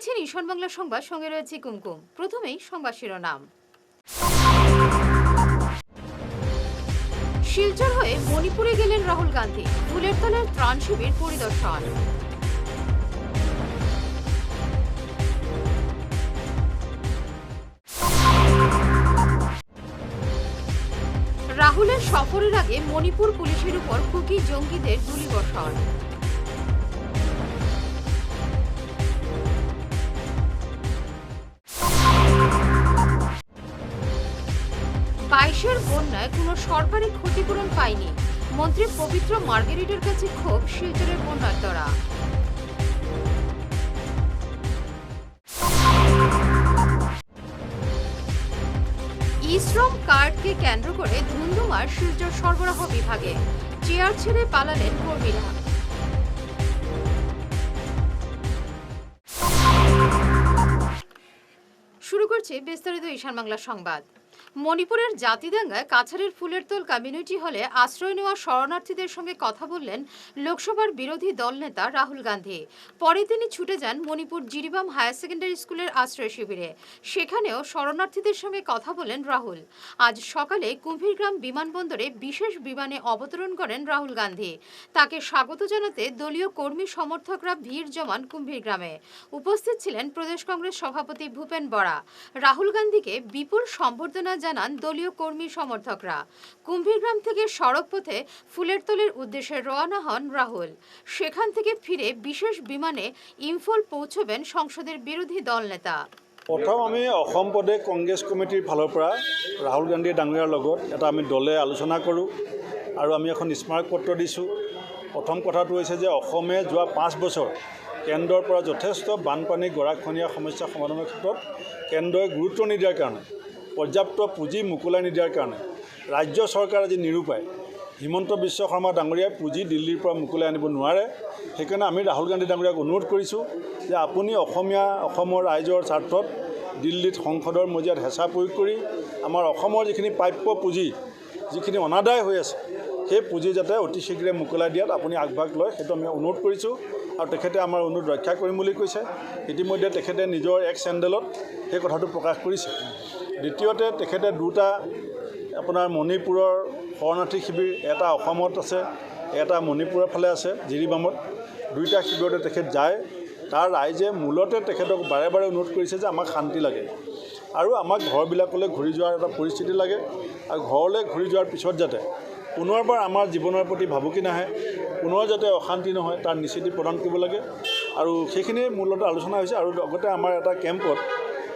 দেখছেন ঈশান বাংলা সংবাদ, সঙ্গে রয়েছে কুমকুম। প্রথমেই সংবাদ শিরোনাম। শিলচর হয়ে মণিপুরে গেলেন রাহুল গান্ধী, ফুলের তলার ত্রাণ শিবির পরিদর্শন। রাহুলের সফরের আগে মণিপুর পুলিশের উপর কুকি জঙ্গিদের গুলিবর্ষণ। বাইশের বন্যায় কোনো সরকারি ক্ষতিপূরণ পায়নি, মন্ত্রী পবিত্র মার্গেরিটার কাছে ক্ষোভ শিলচরের বন্যার্তরা। ই-শ্রম কার্ডকে কেন্দ্র করে ধুন্ধুমার শিলচর সরবরাহ বিভাগে, চেয়ার ছেড়ে পালালেন কর্মীরা। শুরু করছে বিস্তারিত ঈশান বাংলা সংবাদ। মণিপুরের জাতিদাঙ্গায় কাছাড়ের ফুলেরতোল কমিউনিটি হলে আশ্রয় নেওয়া শরণার্থীদের সঙ্গে কথা বললেন লোকসভার বিরোধী দল নেতা রাহুল গান্ধী। পরে তিনি ছুটে যান মণিপুর জিরিবাম হায়ার সেকেন্ডারি স্কুলের আশ্রয় শিবিরে। সেখানেও শরণার্থীদের সঙ্গে কথা বলেন রাহুল। আজ সকালে কুম্ভীরগ্রাম বিমানবন্দরে বিশেষ বিমানে অবতরণ করেন রাহুল গান্ধী। তাকে স্বাগত জানাতে দলীয় কর্মী সমর্থকরা ভিড় জমান কুম্ভীরগ্রামে। উপস্থিত ছিলেন প্রদেশ কংগ্রেস সভাপতি ভূপেন বরা। রাহুল গান্ধীকে বিপুল সম্বর্ধনা জানান দলীয় কর্মী সমর্থকরা। কুম্ভীরগ্রাম থেকে সড়ক পথে ফুলেরতলের উদ্দেশ্যে রওনা হন রাহুল। সেখান থেকে ফিরে বিশেষ বিমানে ইম্ফল পৌঁছবেন সংসদের বিরোধী দল নেতা। প্ৰথম আমি অসম প্ৰদেশ কংগ্ৰেছ কমিটিৰ ফালৰ পৰা ৰাহুল গান্ধী ডাঙৰীয়াৰ লগত এটা আমি দলে আলোচনা কৰোঁ আৰু আমি এখন স্মাৰক পত্ৰ দিছোঁ। প্ৰথম কথাটো হৈছে যে অসমে যোৱা 5 বছৰ কেন্দ্ৰৰ পৰা যথেষ্ট বানপানী গৰাখহনীয়া সমস্যা সমাধানৰ ক্ষেত্ৰত কেন্দ্ৰই গুৰুত্ব নিদিয়াৰ কাৰণে, পৰ্যাপ্ত পুঁজি মোকলাই নিদিয়াৰ কাৰণে ৰাজ্য চৰকাৰ আজি নিৰূপায়। হিমন্ত বিশ্ব শৰ্মা ডাঙৰীয়াই পুঁজি দিল্লীৰ পৰা মোকলাই আনিব নোৱাৰে। সেইকাৰণে আমি ৰাহুল গান্ধী ডাঙৰীয়াক অনুৰোধ কৰিছোঁ যে আপুনি অসমৰ ৰাইজৰ স্বাৰ্থত দিল্লীত সংসদৰ মজিয়াত হেঁচা প্ৰয়োগ কৰি আমাৰ অসমৰ যিখিনি প্ৰাপ্য পুঁজি, যিখিনি অনাদায় হৈ আছে, সেই পুঁজি যাতে অতি শীঘ্ৰে মোকলাই দিয়াত আপুনি আগভাগ লয়, সেইটো আমি অনুৰোধ কৰিছোঁ। আৰু তেখেতে আমাৰ অনুৰোধ ৰক্ষা কৰিম বুলি কৈছে। ইতিমধ্যে তেখেতে নিজৰ এক্স হেণ্ডেলত সেই কথাটো প্ৰকাশ কৰিছে। দ্বিতীয়তে তেখেতে দুটা আপোনাৰ মণিপুৰৰ শৰণাৰ্থী শিবিৰ, এটা অসমত আছে, এটা মণিপুৰৰ ফালে আছে জিৰিবামত। দুইটা শিবিৰতে তেখেত যায়। তাৰ ৰাইজে মূলতে তেখেতক বাৰে বাৰে অনুৰোধ কৰিছে যে আমাক শান্তি লাগে আৰু আমাক ঘৰবিলাকলৈ ঘূৰি যোৱাৰ এটা পৰিস্থিতি লাগে, আৰু ঘৰলৈ ঘূৰি যোৱাৰ পিছত যাতে পুনৰবাৰ আমাৰ জীৱনৰ প্ৰতি ভাবুকি নাহে, পুনৰ যাতে অশান্তি নহয়, তাৰ নিশ্চিতি প্ৰদান কৰিব লাগে। আৰু সেইখিনি মূলতে আলোচনা হৈছে। আৰু লগতে আমাৰ এটা কেম্পত,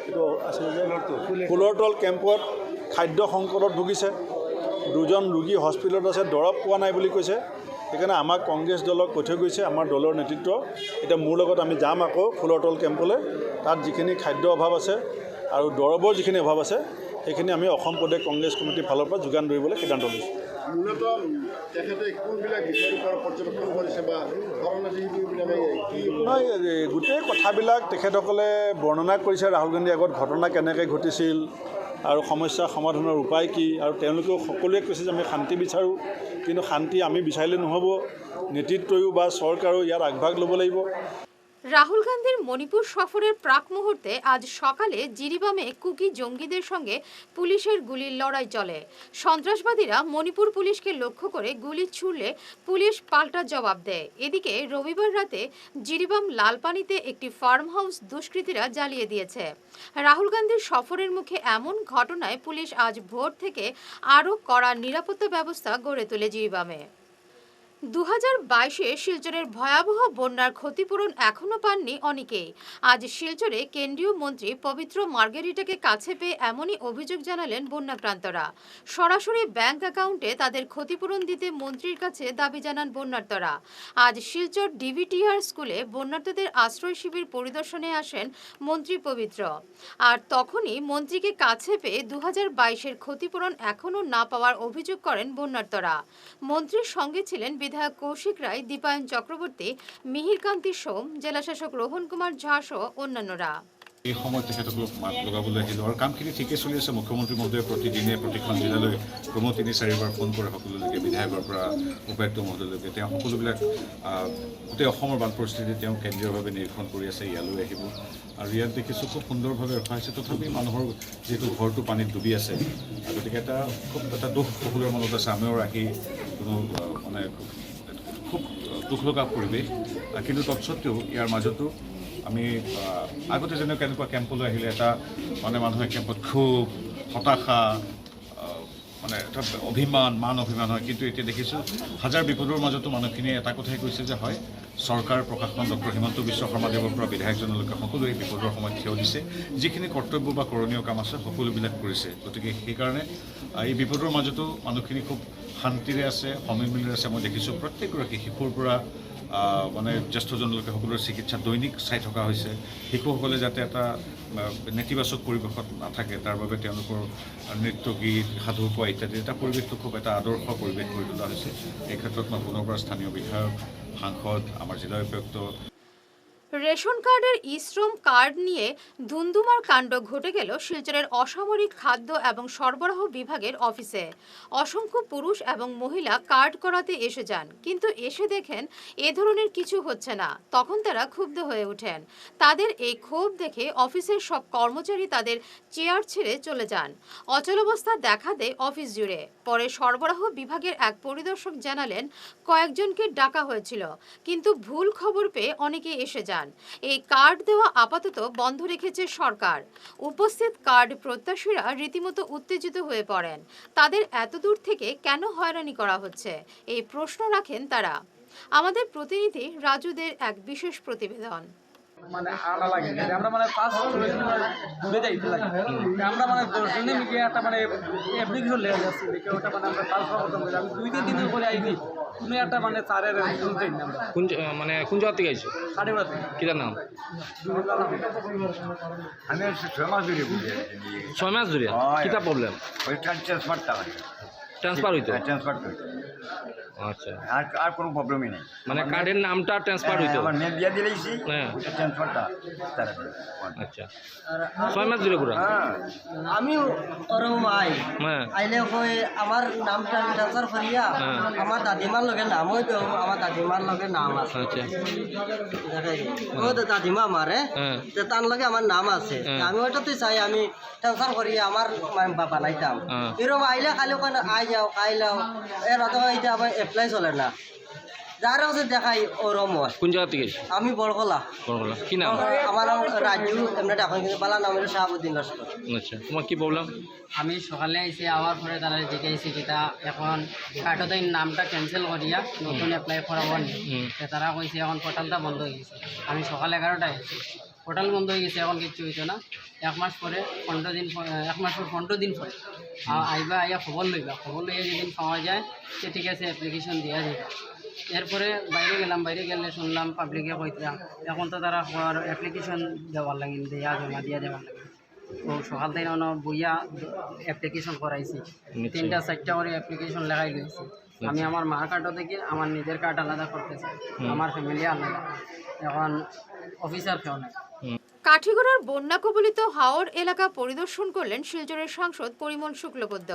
এইটো আছিলে যে ফুলৰতল কেম্পত খাদ্য সংকটত ভুগিছে। 2জন ৰোগী হস্পিটেলত আছে, দৰৱ পোৱা নাই বুলি কৈছে। সেইকাৰণে আমাক কংগ্ৰেছ দলক কৈ থৈ গৈছে আমাৰ দলৰ নেতৃত্ব। এতিয়া মোৰ লগত আমি যাম আকৌ ফুলৰতল কেম্পলৈ। তাত যিখিনি খাদ্য অভাৱ আছে আৰু দৰৱৰ যিখিনি অভাৱ আছে, সেইখিনি আমি অসম প্ৰদেশ কংগ্ৰেছ কমিটিৰ ফালৰ পৰা যোগান ধৰিবলৈ সিদ্ধান্ত লৈছোঁ। মূলতঃ তেখেতে কোনবিলাক বিষয়ৰ ওপৰত পৰ্যবেক্ষণ কৰিছে বা নহয়, গোটেই কথাবিলাক তেখেতসকলে বৰ্ণনা কৰিছে। ৰাহুল গান্ধীৰ আগত ঘটনা কেনেকৈ ঘটিছিল আৰু সমস্যা সমাধানৰ উপায় কি, আৰু তেওঁলোকেও সকলোৱে কৈছে যে আমি শান্তি বিচাৰোঁ। কিন্তু শান্তি আমি বিচাৰিলে নহ'ব, নেতৃত্বয়ো বা চৰকাৰো ইয়াত আগভাগ ল'ব লাগিব। রাহুল গান্ধীর মণিপুর সফরের প্রাক মুহূর্তে আজ সকালে জিরিবামে কুকি জঙ্গিদের সঙ্গে পুলিশের গুলির লড়াই চলে। সন্ত্রাসবাদীরা মণিপুর পুলিশকে লক্ষ্য করে গুলি ছুড়লে পুলিশ পাল্টা জবাব দেয়। এদিকে রবিবার রাতে জিরিবাম লালপানিতে একটি ফার্ম হাউস দুষ্কৃতীরা জ্বালিয়ে দিয়েছে। রাহুল গান্ধীর সফরের মুখে এমন ঘটনায় পুলিশ আজ ভোর থেকে আরও কড়া নিরাপত্তা ব্যবস্থা গড়ে তোলে জিরিবামে। 2022-এ শিলচরের ভয়াবহ বন্যার ক্ষতিপূরণ এখনও পাননি অনেকেই। আজ শিলচরে কেন্দ্রীয় মন্ত্রী পবিত্র মার্গেরিটাকে কাছে পেয়ে এমনই অভিযোগ জানালেন বন্যাক্রান্তরা। সরাসরি ব্যাংক অ্যাকাউন্টে তাদের ক্ষতিপূরণ দিতে মন্ত্রীর কাছে দাবি জানান বন্যার্তরা। আজ শিলচর ডিভিটিআর স্কুলে বন্যার্তদের আশ্রয় শিবির পরিদর্শনে আসেন মন্ত্রী পবিত্র। আর তখনই মন্ত্রীকে কাছে পেয়ে 2022-এর ক্ষতিপূরণ এখনও না পাওয়ার অভিযোগ করেন বন্যার্তরা। মন্ত্রীর সঙ্গে ছিলেন বিধায়ক কৌশিক রায়, দীপায়ন চক্রবর্তী, মিহির কান্তি সোম, জেলাশাসক রোহন কুমার ঝা সহ অন্যান্যরা। এই সময়ত তেখেতসকলক মাত লগাবলৈ আহিলোঁ আৰু কামখিনি ঠিকেই চলি আছে। মুখ্যমন্ত্ৰী মহোদয়ে প্ৰতিদিনে প্ৰতিখন জিলালৈ ক্ৰমে ৩-৪বাৰ ফোন কৰে সকলোলৈকে, বিধায়কৰ পৰা উপায়ুক্ত মহোদয়লৈকে। তেওঁ সকলোবিলাক গোটেই অসমৰ বান পৰিস্থিতি তেওঁ কেন্দ্ৰীয়ভাৱে নিৰীক্ষণ কৰি আছে, ইয়ালৈ আহিব। আৰু ইয়াত দেখিছোঁ খুব সুন্দৰভাৱে ৰখা হৈছে। তথাপি মানুহৰ যিহেতু ঘৰটো পানীত ডুবি আছে, গতিকে খুব এটা দুখ সকলোৰে মনত আছে। আমিও আহি কোনো মানে খুব দুখ লগা পৰিৱেশ, কিন্তু তৎসত্ত্বেও ইয়াৰ মাজতো আমি আগতে যেনেকৈ কেনেকুৱা কেম্পলৈ আহিলে এটা মানে মানুহে কেম্পত ক্ষোভ, হতাশা, মানে এটা অভিমান হয়, কিন্তু এতিয়া দেখিছোঁ হাজাৰ বিপদৰ মাজতো মানুহখিনিয়ে এটা কথাই কৈছে যে হয় চৰকাৰ, প্ৰশাসন, ডক্টৰ হিমন্ত বিশ্ব শৰ্মাদেৱৰ পৰা বিধায়কজনলৈকে সকলোৱে এই বিপদৰ সময়ত থিয় দিছে। যিখিনি কৰ্তব্য বা কৰণীয় কাম আছে সকলোবিলাক কৰিছে। গতিকে সেইকাৰণে এই বিপদৰ মাজতো মানুহখিনি খুব শান্তিৰে আছে, সমিলমিলেৰে আছে। মই দেখিছোঁ প্ৰত্যেকগৰাকী শিশুৰ পৰা মানে জ্যেষ্ঠজনলৈকে সকলোৰে চিকিৎসা দৈনিক চাই থকা হৈছে। শিশুসকলে যাতে এটা নেতিবাচক পৰিৱেশত নাথাকে তাৰ বাবে তেওঁলোকৰ নৃত্য, গীত, সাধু কোৱা ইত্যাদি এটা পৰিৱেশটো খুব এটা আদৰ্শ পৰিৱেশ কৰি তোলা হৈছে। এই ক্ষেত্ৰত মই পুনৰ পৰা স্থানীয় বিধায়ক, সাংসদ, আমাৰ জিলা উপায়ুক্ত। রেশন কার্ডের ই-শ্রম কার্ড নিয়ে ধুন্ধুমার কাণ্ড ঘটে গেল শিলচরের অসামরিক খাদ্য এবং সরবরাহ বিভাগের অফিসে। অসংখ্য পুরুষ এবং মহিলা কার্ড করাতে এসে যান, কিন্তু এসে দেখেন এ ধরনের কিছু হচ্ছে না। তখন তারা ক্ষুব্ধ হয়ে ওঠেন। তাদের এই ক্ষোভ দেখে অফিসের সব কর্মচারী তাদের চেয়ার ছেড়ে চলে যান। অচলাবস্থা দেখা দেয় অফিস জুড়ে। পরে সরবরাহ বিভাগের এক পরিদর্শক জানালেন কয়েকজনকে ডাকা হয়েছিল, কিন্তু ভুল খবর পেয়ে অনেকে এসে যান। এই কার্ড দেওয়া আপাতত বন্ধ রেখেছে সরকার। উপস্থিত কার্ড প্রত্যাশীরা রীতিমতো উত্তেজিত হয়ে পড়েন। তাদের এত দূর থেকে কেন হয়রানি করা হচ্ছে এই প্রশ্ন রাখেন তারা। আমাদের প্রতিনিধি রাজুদের এক বিশেষ প্রতিবেদন। মানে আড়া লাগে আমরা মানে 5 কিলোমিটার দূরে যাইতে লাগে আমরা মানে দর্শনে মিলিয়ে একটা মানে অ্যাপ্লিকেশন লেগে যাচ্ছে দেখে ওটা মানে আমরা 5 বছর ধরে আমি 2-3 দিন পরে আইনি তুমি একটা মানে স্যারের শুনতেই না আমরা কোন মানে কোন জায়গা থেকে আইছো? সাড়ে বাজে কিটার নাম? আমি 6 মাস ধরে বুঝি 6 মাস ধরে কিটা প্রবলেম? ওই ট্রান্সফারটা ট্রান্সফার হইতো? ট্রান্সফার করতে আচ্ছা, আর কোনো প্রবলেমই নেই। মানে কার্ডের নামটা ট্রান্সফার হইতো? আমার নেম দিয়ে দিলেইছি, হ্যাঁ, ট্রান্সফারটা তারা। আচ্ছা, 6 মাস ধরে পুরো? হ্যাঁ, আমি ওরম আই হ্যাঁ, আইলে কই আমার নামটা ট্রান্সফার করিয়া আমার দাদিমার লগে নাম হইতো, আমার দাদিমার লগে নাম আছে। আচ্ছা, দেখাই ও দাদিমা আমারে হ্যাঁ, তে তার লগে আমার নাম আছে। আমি ওইটাতে চাই আমি ট্রান্সফার করিয়া আমার বাবা নাইতাম। এরকম আইলে খালি ওখানে আই যাও আইলাও এর অত এটা আবার এপ্লাই চলে না। যার কাছে দেখাই ওরম হয়। কোন জায়গা থেকে? আমি বড়কলা। বড়গলা। কি নাম? আমার নাম রাজু, এমনি ডাকুন কিন্তু বালা নাম হলো শাহাবুদ্দিন লস্কর। আচ্ছা, তোমার কি প্রবলেম? আমি সকালে আইসি আওয়ার পরে তারা জিজ্ঞাসি কিতা এখন কার্ডতে নামটা ক্যান্সেল করিয়া নতুন এপ্লাই করাবো নি। তারা কইছে এখন পোর্টালটা বন্ধ হয়ে গেছে। আমি সকাল 11টায় আইসি, পোর্টাল বন্ধ হয়ে গেছে, এখন কিচ্ছু হইতো না। 1 মাস পরে 15 দিন 1 মাস পর 15 দিন পরে আইবা আইয়া খবর লইবা, খবর লইয়া যেদিন পাওয়া যায় সে ঠিক আছে অ্যাপ্লিকেশন দেওয়া যায়। এরপরে বাইরে গেলাম, বাইরে গেলে শুনলাম পাবলিকে কইতাম এখন তো তারা অ্যাপ্লিকেশন দেওয়ার লাগে দেওয়া জমা দিয়া দেওয়ার লাগে। তো সকাল থেকে বইয়া অ্যাপ্লিকেশন করাইছি, 3টা-4টা করে অ্যাপ্লিকেশন লাগাই লইছি। আমি আমার মার কার্ডও থেকে আমার নিজের কার্ড আলাদা করতেছি, আমার ফ্যামিলি আলাদা, এখন অফিসার কেউ নাই। কাঠিগড়ার বন্যা কবলিত হাওর এলাকা পরিদর্শন করলেন শিলচরের সাংসদ পরিমল শুক্লবৈদ্য।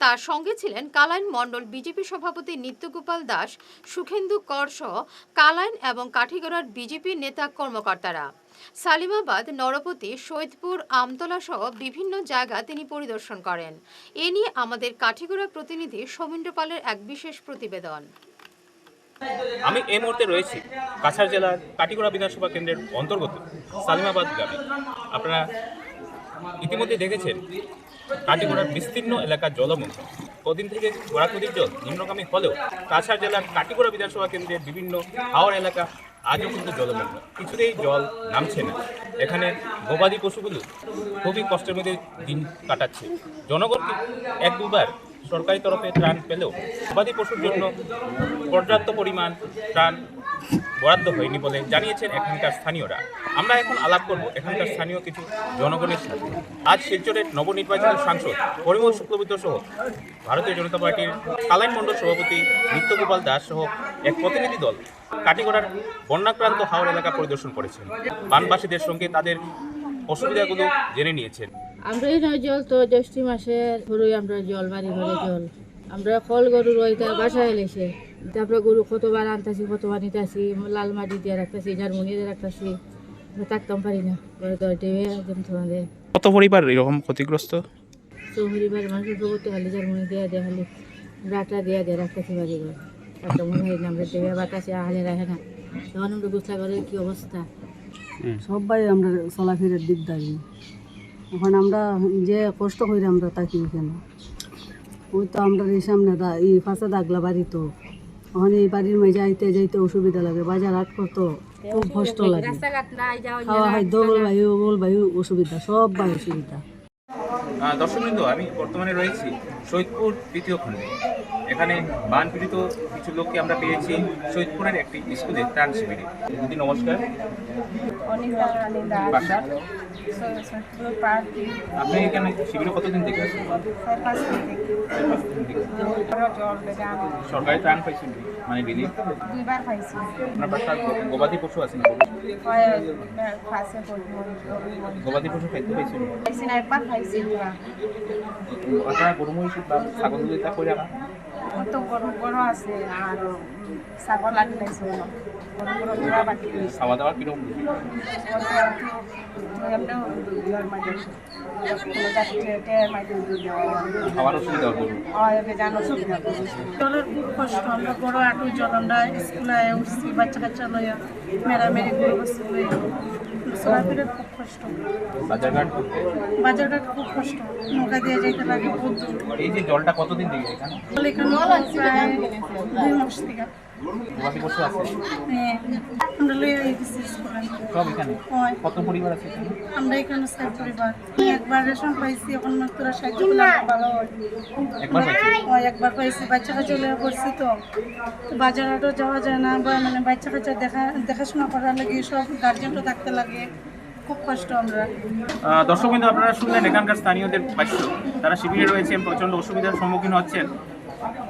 তার সঙ্গে ছিলেন কালাইন মণ্ডল বিজেপি সভাপতি নিত্যগোপাল দাস, সুখেন্দু কর সহ কালাইন এবং কাঠিগড়ার বিজেপি নেতা কর্মকর্তারা। সালিমাবাদ, নরপতি, সৈয়দপুর, আমতলা সহ বিভিন্ন জায়গা তিনি পরিদর্শন করেন। এ নিয়ে আমাদের কাঠিগড়া প্রতিনিধি সৌমিন্দ্র পালের এক বিশেষ প্রতিবেদন। আমি এই মুহূর্তে রয়েছি কাছাড় জেলার কাটিগড়া বিধানসভা কেন্দ্রের অন্তর্গত সালিমাবাদ গ্রামে। আপনারা ইতিমধ্যে দেখেছেন কাটিগড়ার বিস্তীর্ণ এলাকা জলমগ্ন। কদিন থেকে গোড়াকুদির জল নিম্নগামী হলেও কাছাড় জেলার কাটিগড়া বিধানসভা কেন্দ্রের বিভিন্ন হাওর এলাকা আজও কিন্তু জলমগ্ন, কিছুতেই জল নামছে না। এখানে গবাদি পশুগুলো খুবই কষ্টের মধ্যে দিন কাটাচ্ছে। জনগণকে 1-2বার সরকারি তরফে ত্রাণ পেলেও গবাদি পশুর জন্য পর্যাপ্ত পরিমাণ ত্রাণ বরাদ্দ হয়নি বলে জানিয়েছেন এখানকার স্থানীয়রা। আমরা এখন আলাপ করব এখানকার স্থানীয় কিছু জনগণের সাথে। আজ শিলচরের নবনির্বাচিত সাংসদ পরিমল শুক্লবৈদ্য সহ ভারতীয় জনতা পার্টির কালাইন মণ্ডল সভাপতি নিত্যগোপাল দাস সহ এক প্রতিনিধি দল কাটিগড়ার বন্যাক্রান্ত হাওর এলাকা পরিদর্শন করেছেন। বানবাসীদের সঙ্গে তাদের অসুবিধাগুলো জেনে নিয়েছেন। আমরা এই নয় জল তো জ্যৈষ্ঠ মাসে ধরুই আমরা জল বাড়ি ঘরে জল আমরা ফল গরুর ওইটা বাসায় এলেছে তারপরে গরু কতবার আনতেছি কতবার নিতেছি লাল মাটি দিয়ে রাখতেছি ঝাড়মুড়ি দিয়ে রাখতেছি আমরা থাকতাম পারি না ঘরে তো টেবে একদম তোমাদের কত পরিবার এরকম ক্ষতিগ্রস্ত? চৌহরিবার মানুষ করতে খালি ঝাড়মুড়ি দিয়ে দেয় খালি রাটটা দিয়ে দিয়ে রাখতেছি বাড়ি ঘর একটা মনে হয় না আমরা টেবে বাতাসে আহলে রাখে না তখন আমরা গুছলা করে কি অবস্থা সবাই আমরা চলাফেরার দিক দাঁড়িয়ে এখন আমরা যে কষ্ট করে আমরা থাকি কেন ওই তো আমরা এই সামনে এই পাশে দাগলা বাড়ি তো এখন এই বাড়ির মাঝে যাইতে যাইতে অসুবিধা লাগে বাজার হাট করতো খুব কষ্ট লাগে খাওয়া খাদ্য বায়ু অসুবিধা সব বায়ু অসুবিধা। দর্শকবৃন্দ, আমি বর্তমানে রয়েছি সৈয়দপুর তৃতীয় খণ্ডে। এখানে বানপীড়িত কিছু লোককে আমরা পেয়েছি সৈয়দপুরের একটি স্কুলে ত্রাণ শিবিরে। দিদি নমস্কার। বাসা? আপনি এখানে শিবিরে কতদিন থেকে আছেন? সরকারি ত্রাণ পাইছেন মানে রিলিফ? আপনার বাসা গবাদি পশু আছে না? গবাদি পশু খাইতে পাইছেন? আপনারা গরু মহিষ বা ছাগল দুধ করে রাখা? তো গরু আছে আর ছাগল লাগি লাগছে খাওয়া দাওয়া কিরকম? খাওয়ার অসুবিধা গরু? জলের খুব কষ্ট আমরা বড় আটু জল আমরা স্কুলে উঠছি বাচ্চা কাচ্চা লইয়া মেরামেরি গরু বসে লইয়া চলাফেরার খুব কষ্ট। বাজারঘাট খুব কষ্ট নৌকা দিয়ে যেতে লাগে বহুত দূর। এই যে জলটা কতদিন থেকে এখানে? এখানে প্রায় 2 মাস থেকে গবাদি পশু আছে? হ্যাঁ আমরা লইয়া গেছি স্কুলে সব এখানে? হয়। কত পরিবার আছে এখানে? আমরা এখানে 6 পরিবার। একবার রেশন পাইছি এখন মাত্র সাহায্য করলে ভালো হয়। একবার পাইছেন? হয় একবার পাইছি বাচ্চা কাচ্চা লইয়া পড়ছি তো বাজার হাটও যাওয়া যায় না বা মানে বাচ্চা কাচ্চা দেখাশোনা করার লাগে সব গার্জেনও থাকতে লাগে খুব কষ্ট আমরা। দর্শকবৃন্দ, আপনারা শুনলেন এখানকার স্থানীয়দের ভাষ্য। তারা শিবিরে রয়েছেন, প্রচণ্ড অসুবিধার সম্মুখীন হচ্ছেন।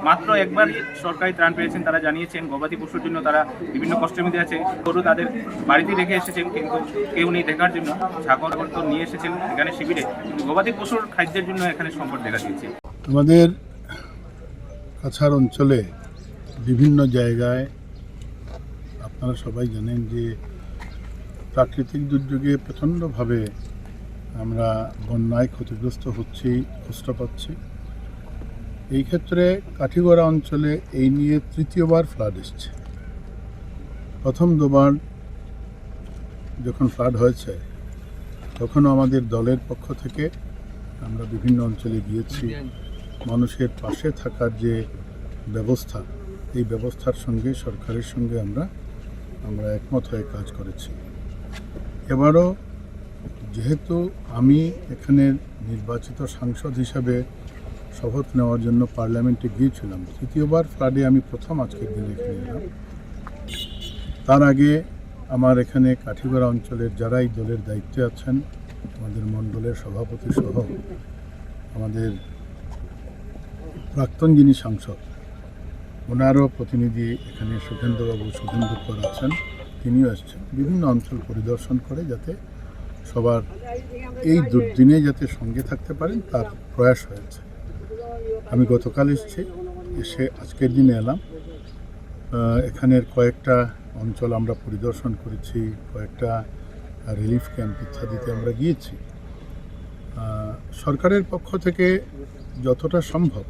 মাত্র একবার সরকারি ত্রাণ পেয়েছেন। তারা জানিয়েছেন গবাদি পশুর জন্য তারা বিভিন্ন কষ্টের মধ্যে আছে। গরু তাদের বাড়িতে রেখে এসেছেন কিন্তু কেউ নেই দেখার জন্য। ছাগল তো নিয়ে এসেছেন এখানে শিবিরে, কিন্তু গবাদি পশুর খাদ্যের জন্য এখানে সংকট দেখা দিয়েছে। আমাদের কাছাড় অঞ্চলে বিভিন্ন জায়গায় আপনারা সবাই জানেন যে প্রাকৃতিক দুর্যোগে প্রচণ্ডভাবে আমরা বন্যায় ক্ষতিগ্রস্ত হচ্ছি, কষ্ট পাচ্ছি। এই ক্ষেত্রে কাঠিগড়া অঞ্চলে এই নিয়ে তৃতীয়বার ফ্লাড এসছে। প্রথম দুবার যখন ফ্লাড হয়েছে তখনও আমাদের দলের পক্ষ থেকে আমরা বিভিন্ন অঞ্চলে গিয়েছি। মানুষের পাশে থাকার যে ব্যবস্থা, এই ব্যবস্থার সঙ্গে সরকারের সঙ্গে আমরা একমত হয়ে কাজ করেছি। এবারও যেহেতু আমি এখানে নির্বাচিত সাংসদ হিসাবে শপথ নেওয়ার জন্য পার্লামেন্টে গিয়েছিলাম, তৃতীয়বার ফ্লাডে আমি প্রথম আজকের দিনে এখানে এলাম। তার আগে আমার এখানে কাঠিগড়া অঞ্চলের যারা এই দলের দায়িত্বে আছেন, আমাদের মণ্ডলের সভাপতি সহ আমাদের প্রাক্তন যিনি সাংসদ ওনারও প্রতিনিধি এখানে সুখেন্দু কর আছেন, তিনিও এসছেন বিভিন্ন অঞ্চল পরিদর্শন করে যাতে সবার এই দুর্দিনে যাতে সঙ্গে থাকতে পারেন তার প্রয়াস হয়েছে। আমি গতকাল এসে আজকের দিনে এলাম। এখানের কয়েকটা অঞ্চল আমরা পরিদর্শন করেছি, কয়েকটা রিলিফ ক্যাম্প ইত্যাদিতে আমরা গিয়েছি। সরকারের পক্ষ থেকে যতটা সম্ভব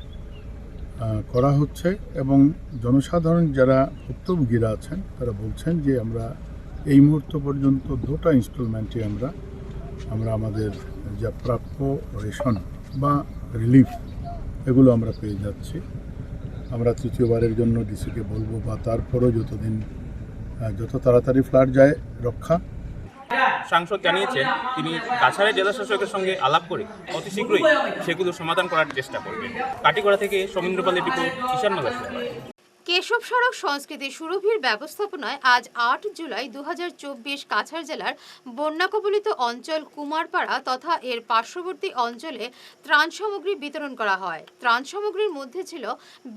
করা হচ্ছে এবং জনসাধারণ যারা ভুক্তভোগীরা আছেন তারা বলছেন যে আমরা এই মুহূর্ত পর্যন্ত 2টা ইনস্টলমেন্টে আমরা আমাদের যা প্রাপ্য রেশন বা রিলিফ এগুলো আমরা পেয়ে যাচ্ছি। আমরা তৃতীয়বারের জন্য ডিসিকে বলবো বা তারপরও যত তাড়াতাড়ি ফ্লাড যায় রক্ষা। সাংসদ জানিয়েছেন তিনি কাছাড়ের জেলা শাসকের সঙ্গে আলাপ করে অতি শীঘ্রই সেগুলো সমাধান করার চেষ্টা করবেন। কাটিগড়া থেকে সমীন্দ্র পালের রিপোর্ট, ঈশান বাংলা সংবাদ। কেশব সড়ক সংস্কৃতি সুরভির ব্যবস্থাপনায় আজ ৮ জুলাই ২০২৪ কাছাড় জেলার বন্যা কবলিত অঞ্চল কুমারপাড়া তথা এর পার্শ্ববর্তী অঞ্চলে ত্রাণ সামগ্রী বিতরণ করা হয়। ত্রাণ সামগ্রীর মধ্যে ছিল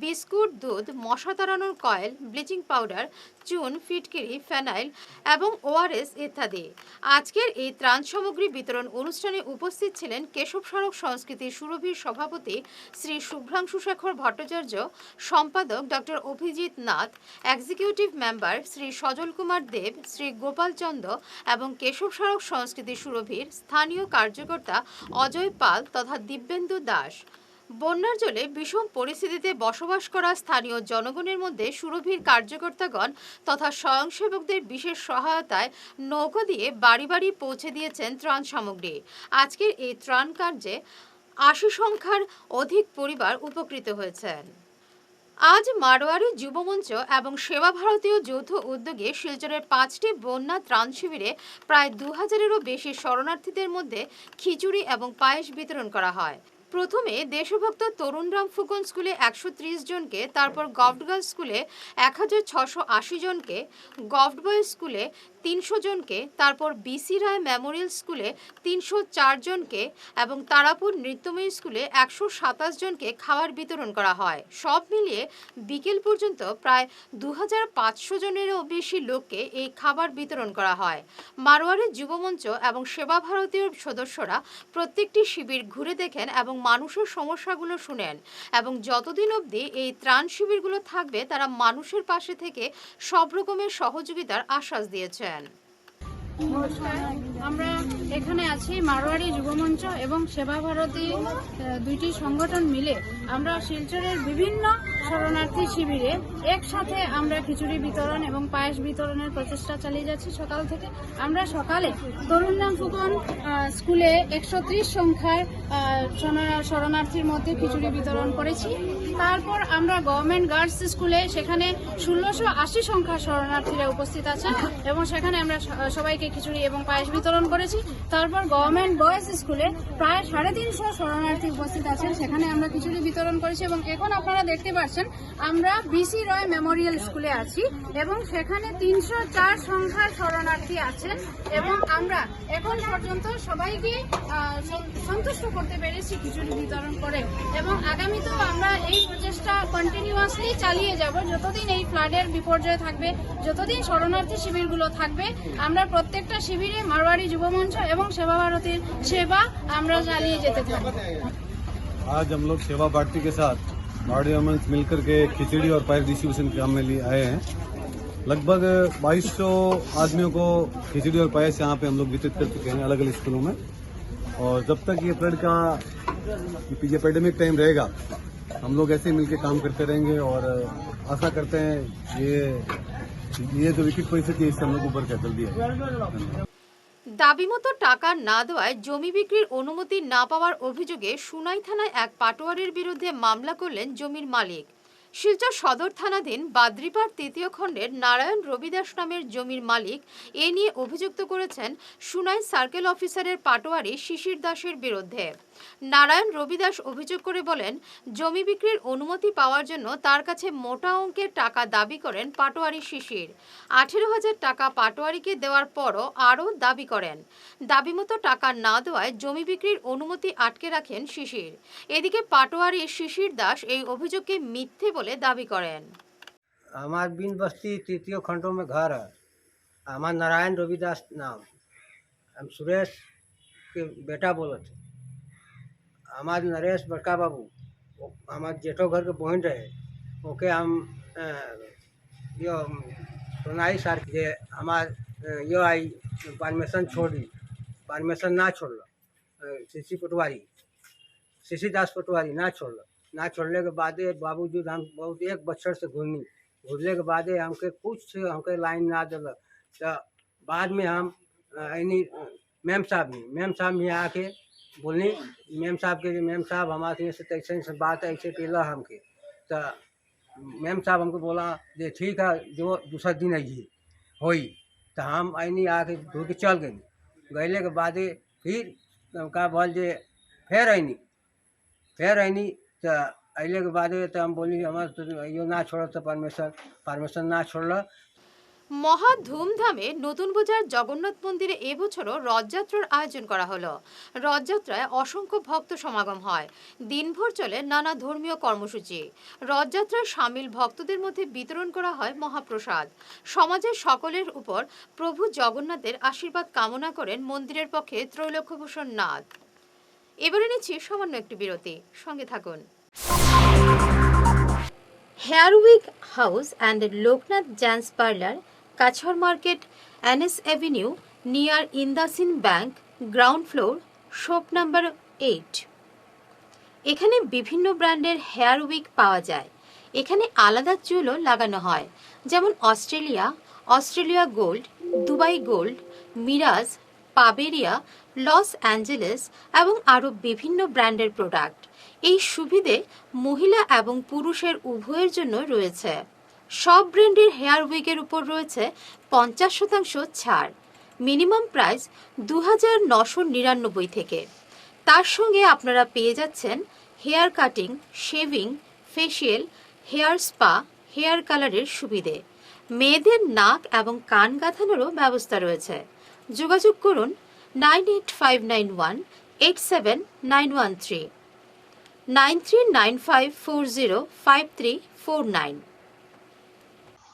বিস্কুট, দুধ, মশা তাড়ানোর কয়েল, ব্লিচিং পাউডার, চুন, ফিটকিরি, ফেনাইল এবং ওআরএস ইত্যাদি। আজকের এই ত্রাণ সামগ্রী বিতরণ অনুষ্ঠানে উপস্থিত ছিলেন কেশব সড়ক সংস্কৃতি সুরভির সভাপতি শ্রী শুভ্রাংশু শেখর ভট্টাচার্য, সম্পাদক doctor Abhijit Nath, executive member Shri Sajal Kumar Dev, Shri Gopal Chandra এবং কেশব সড়ক সংস্কৃতি সুরভির স্থানীয় কার্যকর্তা অজয় পাল তথা দিব্যেন্দু দাস। বন্যার জলে বিষম পরিস্থিতিতে বসবাস করা স্থানীয় জনগণের মধ্যে সুরভির কার্যকর্তাগণ তথা স্বয়ংসেবকদের বিশেষ সহায়তায় নৌকা দিয়ে বাড়ি বাড়ি পৌঁছে দিয়েছেন ত্রাণ সামগ্রী। আজকের এই ত্রাণ কার্যে ৮০ সংখ্যার অধিক পরিবার উপকৃত হয়েছেন। আজ মারোয়ারি যুবমঞ্চ এবং সেবা ভারতীয় যৌথ উদ্যোগে শিলচরের ৫টি বন্যা ত্রাণ শিবিরে প্রায় ২,০০০-এরও বেশি শরণার্থীদের মধ্যে খিচুড়ি এবং পায়েস বিতরণ করা হয়। প্রথমে দেশভক্ত তরুণরাম ফুকন স্কুলে ১৩০ জনকে, তারপর গভর্নমেন্ট গার্লস স্কুলে ১,৬৮০ জনকে, গভর্নমেন্ট বয়েজ স্কুলে ৩০০ জনকে, তারপর বিসি রায় মেমোরিয়াল স্কুলে ৩০৪ জনকে এবং তারাপুর নৃত্যময়ী স্কুলে ১২৭ জনকে খাবার বিতরণ করা হয়। সব মিলিয়ে বিকেল পর্যন্ত প্রায় ২,৫০০ জনেরও বেশি লোককে এই খাবার বিতরণ করা হয়। মারোয়ারি যুবমঞ্চ এবং সেবা ভারতীয় সদস্যরা প্রত্যেকটি শিবির ঘুরে দেখেন এবং মানুষের সমস্যাগুলো শুনেন এবং যতদিন অবধি এই ত্রাণ শিবিরগুলো থাকবে তারা মানুষের পাশে থেকে সব রকমের সহযোগিতার আশ্বাস দিয়েছেন। নমস্কার, আমরা এখানে আছি মারোয়ারি যুবমঞ্চ এবং সেবা ভারতী দুইটি সংগঠন মিলে আমরা শিলচরের বিভিন্ন শরণার্থী শিবিরে একসাথে আমরা খিচুড়ি বিতরণ এবং পায়েস বিতরণের প্রচেষ্টা চালিয়ে যাচ্ছি সকাল থেকে। আমরা সকালে তরুণরাম ফুকন স্কুলে ১৩০ সংখ্যার শরণার্থীর মধ্যে খিচুড়ি বিতরণ করেছি। তারপর আমরা গভর্নমেন্ট গার্লস স্কুলে সেখানে ১৬৮০ সংখ্যার শরণার্থীরা উপস্থিত আছেন এবং সেখানে আমরা সবাইকে খিচুড়ি এবং পায়েস বিতরণ করেছি। তারপর গভর্নমেন্ট বয়েজ স্কুলে প্রায় ৩৫০ শরণার্থী উপস্থিত আছেন, সেখানে আমরা খিচুড়ি বিতরণ করেছি এবং এখন আপনারা দেখতে পাচ্ছেন আমরা বিসি রয় মেমোরিয়াল স্কুলে আছি এবং সেখানে ৩০৪ সংখ্যার শরণার্থী আছেন এবং আমরা এখন পর্যন্ত সবাইকে সন্তুষ্ট করতে পেরেছি খিচুড়ি বিতরণ করে এবং আগামীতেও আমরা এই প্রচেষ্টা কন্টিনিউয়াসলি চালিয়ে যাব। যতদিন এই ফ্লাডের বিপর্যয় থাকবে, যতদিন শরণার্থী শিবিরগুলো থাকবে, আমরা প্রত্যেকটা শিবিরে মারোয়ারি যুবমঞ্চ এবং সেবা ভারতীর সেবা আমরা চালিয়ে যেতে থাকব। आज हम लोग सेवा भारती के साथ मारवाड़ी वुमेन्स मिलकर के खिचड़ी और पायस डिस्ट्रीब्यूशन काम में लिए आए हैं। लगभग 2200 आदमियों को खिचड़ी और पायस यहाँ पे हम लोग वितरित कर चुके हैं अलग अलग स्कूलों में। और जब तक ये फ्लड का ये पेंडेमिक टाइम रहेगा हम लोग ऐसे ही मिलकर काम करते रहेंगे और आशा करते हैं ये जो विकट परिस्थिति है इससे हम लोग ऊपर क्या जल्दी है। দাবিমতো টাকা না দেওয়ায় জমি বিক্রির অনুমতি না পাওয়ার অভিযোগে সুনাই থানায় এক পাটোয়ারির বিরুদ্ধে মামলা করলেন জমির মালিক। শিলচর সদর থানাধীন বাদ্রিপাড় ৩য় খণ্ডের নারায়ণ রবিদাস নামের জমির মালিক এ নিয়ে অভিযুক্ত করেছেন সুনাই সার্কেল অফিসারের পাটোয়ারি শিশির দাসের বিরুদ্ধে। নারায়ণ রবিদাস অভিযোগ করে বলেন, জমি বিক্রির অনুমতি পাওয়ার জন্য তার কাছে মোটা অঙ্কের টাকা দাবি করেন পাটোয়ারি শিশির। ১৮,০০০ টাকা পাটোয়ারিকে দেওয়ার পরও আরও দাবি করেন। দাবিমতো টাকা না দেওয়ায় জমি বিক্রির অনুমতি আটকে রাখেন শিশির। এদিকে পাটোয়ারি শিশির দাস এই অভিযোগকে মিথ্যে বলে দাবি করেন। আমার বিন বস্তি ৩য় খণ্ড মে ঘর আমার नारायण रविदास नाम, हम सुरेश के बेटा बोलत। हमार नरेश बड़का बाबू हमार जेठो घर के बहन रहे, ओके हम यो सुनाई सार जे हमार यो आई परमिशन छोड़ी, परमिशन ना छोड़ल शिशी दास पटवारी ना छोड़ने के बाद बाबूजी हम बहुत 1 बच्चर से घूरने के बाद हमके कुछ हमके लाइन ना दिल। तो बाद में हम मैम साहब में आके बोलनी, मैम साहब हमारे से ऐसे बात ऐसे केला हमके। तो मैम साहब हमको बोला जे ठीक है जो दूसरा दिन आई होई। तो हम आईनी आके धो के चल गए के बाद फिर का बोल जे फिर आईनी तो आइले के बाद तो हम बोली हमारे तो यो ना छोड़ा तो परमिशन ना छोड़ला। মহা ধুমধামে নতুন বাজার জগন্নাথ মন্দিরে এবছরও রথযাত্রার আয়োজন করা হলো। রথযাত্রায় অসংখ্য ভক্ত সমাগম হয়। দিনভর চলে নানা ধর্মীয় কর্মসূচি। রথযাত্রায় সামিল ভক্তদের মধ্যে বিতরণ করা হয় মহাপ্রসাদ। সমাজের সকলের উপর প্রভু জগন্নাথের আশীর্বাদ কামনা করেন মন্দিরের পক্ষে ত্রৈলোক্যভূষণ নাথ। এবারে নিচ্ছি সামান্য একটি বিরতি, সঙ্গে থাকুন। Hair week house and Loknath gents parlour, Cachar market, NS Avenue, near Indasin Bank, ground floor, shop number 8। এখানে বিভিন্ন ব্র্যান্ডের হেয়ার উইক পাওয়া যায়। এখানে আলাদা চুলও লাগানো হয়, যেমন অস্ট্রেলিয়া গোল্ড, দুবাই গোল্ড, মিরাজ, পাবেরিয়া, লস অ্যাঞ্জেলেস এবং আরও বিভিন্ন ব্র্যান্ডের প্রোডাক্ট। এই সুবিধে মহিলা এবং পুরুষের উভয়ের জন্য রয়েছে। সব ব্র্যান্ডের হেয়ার উইকের উপর রয়েছে 50% ছাড়। মিনিমাম প্রাইস 2999 থেকে। তার সঙ্গে আপনারা পেয়ে যাচ্ছেন hair cutting, shaving, facial, hair spa, hair কালারের সুবিধে। মেয়েদের নাক এবং কান গাঁথানোরও ব্যবস্থা রয়েছে। যোগাযোগ করুন 9859187913, 9395405349।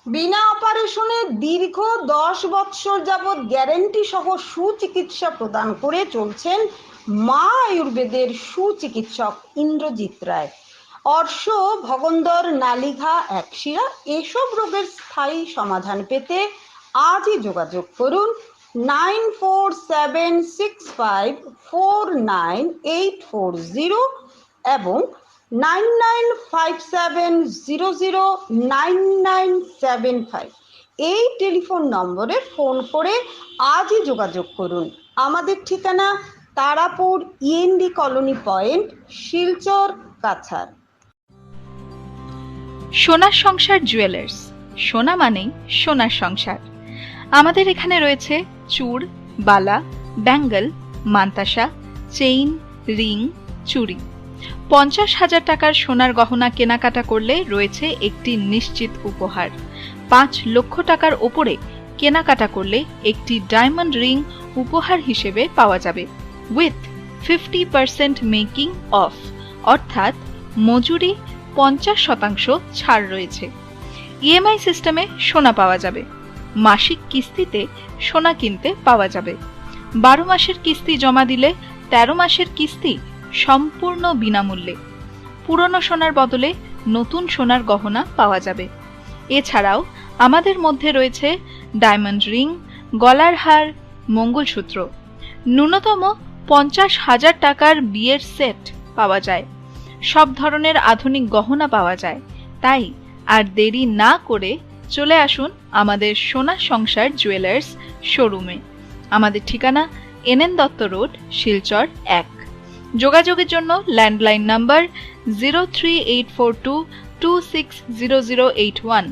বিনা অপারেশনে দীর্ঘ 10 বৎসর যাবৎ গ্যারেন্টি সহ সুচিকিৎসা প্রদান করে চলছেন মা আয়ুর্বেদের সুচিকিৎসক ইন্দ্রজিৎ রায়। অর্শ, ভগন্দর, নালিঘা, একশিরা এসব রোগের স্থায়ী সমাধান পেতে আজই যোগাযোগ করুন 9476549840 এবং 9957009975 এই টেলিফোন নম্বরে ফোন করে আজই যোগাযোগ করুন। আমাদের ঠিকানা Tarapur END colony point, Silchar, Cachar. সোনার সংসার জুয়েলার্স, সোনা মানেই সোনার সংসার। আমাদের এখানে রয়েছে চূড়, বালা, ব্যাঙ্গল, মান্তাসা, চেইন, রিং, চুড়ি। 50,000 টাকার সোনার গহনা কেনাকাটা করলে রয়েছে একটি নিশ্চিত উপহার। 5 লক্ষ টাকার ওপরে কেনাকাটা করলে একটি ডায়মন্ড রিং উপহার হিসেবে পাওয়া যাবে, উইথ 50% মেকিং অফ, অর্থাৎ মজুরি 50% ছাড় রয়েছে। EMI সিস্টেমে সোনা পাওয়া যাবে। মাসিক কিস্তিতে সোনা কিনতে পাওয়া যাবে। 12 মাসের কিস্তি জমা দিলে 13 মাসের কিস্তি সম্পূর্ণ বিনামূল্যে। পুরনো সোনার বদলে নতুন সোনার গহনা পাওয়া যাবে। এছাড়াও আমাদের মধ্যে রয়েছে ডায়মন্ড রিং, গলার হার, মঙ্গলসূত্র। ন্যূনতম 50,000 টাকার বিয়ের সেট পাওয়া যায়। সব ধরনের আধুনিক গহনা পাওয়া যায়। তাই আর দেরি না করে চলে আসুন আমাদের সোনার সংসার জুয়েলার্স শোরুমে। আমাদের ঠিকানা NN দত্ত রোড, শিলচর 1। যোগাযোগের জন্য ল্যান্ডলাইন নাম্বার 03842260081,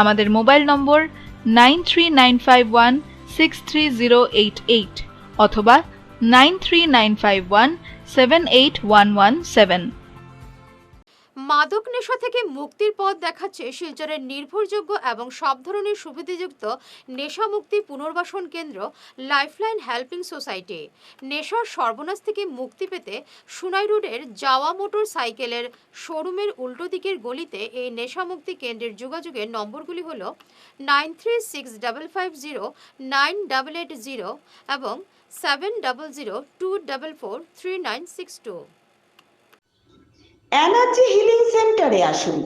আমাদের মোবাইল নম্বর 9395163088 অথবা 9395178117। মাদক নেশা থেকে মুক্তির পথ দেখাচ্ছে শিলচরের নির্ভরযোগ্য এবং সব ধরনের সুবিধাযুক্ত নেশা মুক্তি পুনর্বাসন কেন্দ্র লাইফলাইন হেল্পিং সোসাইটি। নেশার সর্বনাশ থেকে মুক্তি পেতে সুনাই রোডের যাওয়া মোটর সাইকেলের শোরুমের উল্টো দিকের গলিতে এই নেশা মুক্তি কেন্দ্রের যোগাযোগের নম্বরগুলি হল 9365509880 এবং 7002443962। এনার্জি হিলিং সেন্টারে আসুন।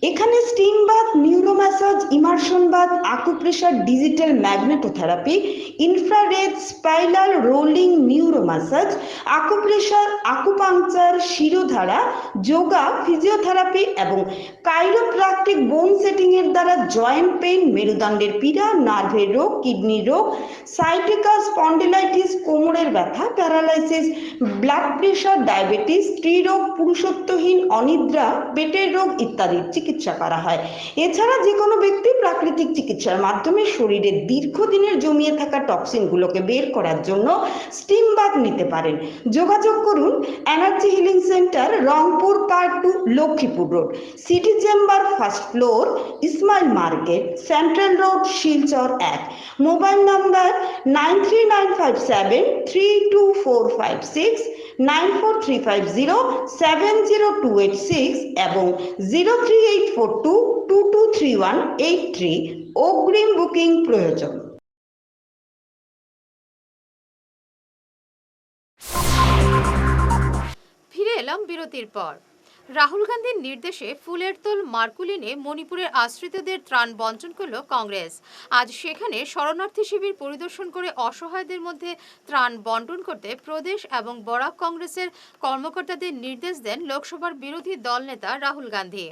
এখানে steam bath, neuro massage, immersion bath, acupressure, digital magnetotherapy, infrared, spiral, rolling, neuro massage, acupressure, acupuncture, Shirodhara, yoga, physiotherapy এবং কাইরোপ্র্যাকটিক বোন সেটিং এর দ্বারা জয়েন্ট পেইন, মেরুদণ্ডের পীড়া, নার্ভের রোগ, কিডনি রোগ, সাইটিকা, স্পন্ডিলাইটিস, কোমরের ব্যথা, প্যারালাইসিস, ব্লাড প্রেশার, ডায়াবেটিস, স্ত্রীরোগ, পুরুষত্বহীন টক্সিন, অনিদ্রা, পেটের রোগ ইত্যাদির চিকিৎসা করা হয়। এছাড়া যে কোনো ব্যক্তি প্রাকৃতিক চিকিৎসার মাধ্যমে শরীরে দীর্ঘদিনের জমিয়ে থাকা টক্সিনগুলোকে বের করার জন্য স্টিম বাথ নিতে পারেন। যোগাযোগ করুন energy healing centre, Rangpur part 2, Lakshmipur road, city chamber, first floor, Ismail market, central road, Silchar 1। Mobile number 9395732456, 9435070286 এবং 03842223183। অগ্রিম বুকিং প্রয়োজন। ফিরে এলাম বিরতির পর। রাহুল গান্ধীর নির্দেশে ফুলের তোল মার্কুলিনে মণিপুরের আশ্রিতদের ত্রাণ বণ্টন করল কংগ্রেস। আজ সেখানে শরণার্থী শিবির পরিদর্শন করে অসহায়দের মধ্যে ত্রাণ বণ্টন করতে প্রদেশ এবং বরাক কংগ্রেসের কর্মকর্তাদের নির্দেশ দেন লোকসভার বিরোধী দলনেতা রাহুল গান্ধী।